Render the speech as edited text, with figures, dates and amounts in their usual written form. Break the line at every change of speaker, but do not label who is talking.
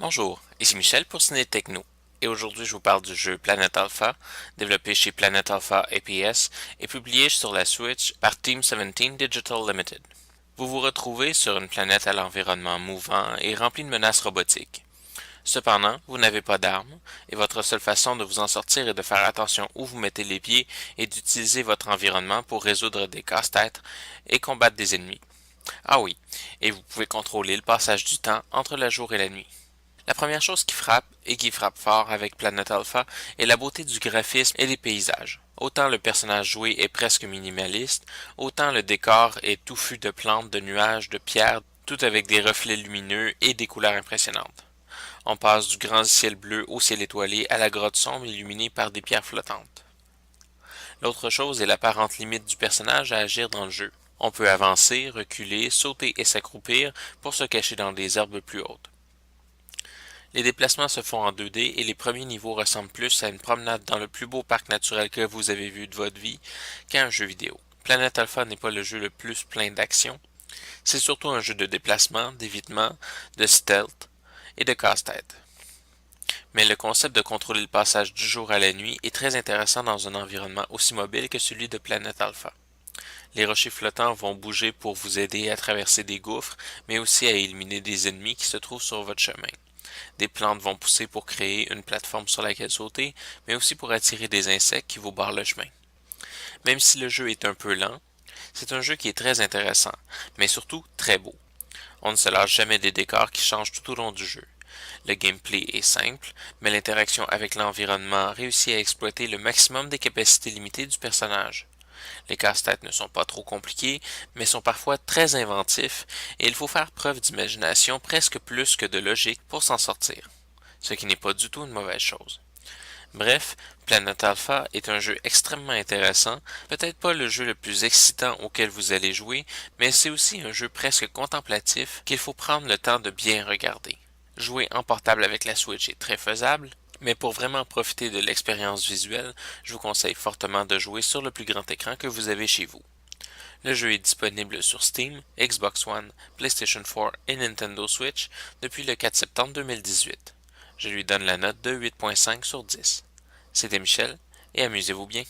Bonjour, ici Michel pour Ciné Techno, et aujourd'hui je vous parle du jeu Planet Alpha, développé chez Planet Alpha APS et publié sur la Switch par Team 17 Digital Limited. Vous vous retrouvez sur une planète à l'environnement mouvant et rempli de menaces robotiques. Cependant, vous n'avez pas d'armes, et votre seule façon de vous en sortir est de faire attention où vous mettez les pieds et d'utiliser votre environnement pour résoudre des casse-têtes et combattre des ennemis. Ah oui, et vous pouvez contrôler le passage du temps entre le jour et la nuit. La première chose qui frappe, et qui frappe fort avec Planet Alpha, est la beauté du graphisme et des paysages. Autant le personnage joué est presque minimaliste, autant le décor est touffu de plantes, de nuages, de pierres, tout avec des reflets lumineux et des couleurs impressionnantes. On passe du grand ciel bleu au ciel étoilé à la grotte sombre illuminée par des pierres flottantes. L'autre chose est l'apparente limite du personnage à agir dans le jeu. On peut avancer, reculer, sauter et s'accroupir pour se cacher dans des herbes plus hautes. Les déplacements se font en 2D et les premiers niveaux ressemblent plus à une promenade dans le plus beau parc naturel que vous avez vu de votre vie qu'à un jeu vidéo. Planet Alpha n'est pas le jeu le plus plein d'action, c'est surtout un jeu de déplacement, d'évitement, de stealth et de casse-tête. Mais le concept de contrôler le passage du jour à la nuit est très intéressant dans un environnement aussi mobile que celui de Planet Alpha. Les rochers flottants vont bouger pour vous aider à traverser des gouffres, mais aussi à éliminer des ennemis qui se trouvent sur votre chemin. Des plantes vont pousser pour créer une plateforme sur laquelle sauter, mais aussi pour attirer des insectes qui vous barrent le chemin. Même si le jeu est un peu lent, c'est un jeu qui est très intéressant, mais surtout très beau. On ne se lâche jamais des décors qui changent tout au long du jeu. Le gameplay est simple, mais l'interaction avec l'environnement réussit à exploiter le maximum des capacités limitées du personnage. Les casse-têtes ne sont pas trop compliqués, mais sont parfois très inventifs, et il faut faire preuve d'imagination presque plus que de logique pour s'en sortir, ce qui n'est pas du tout une mauvaise chose. Bref, Planet Alpha est un jeu extrêmement intéressant, peut-être pas le jeu le plus excitant auquel vous allez jouer, mais c'est aussi un jeu presque contemplatif qu'il faut prendre le temps de bien regarder. Jouer en portable avec la Switch est très faisable, mais pour vraiment profiter de l'expérience visuelle, je vous conseille fortement de jouer sur le plus grand écran que vous avez chez vous. Le jeu est disponible sur Steam, Xbox One, PlayStation 4 et Nintendo Switch depuis le 4 septembre 2018. Je lui donne la note de 8.5 sur 10. C'était Michel, et amusez-vous bien.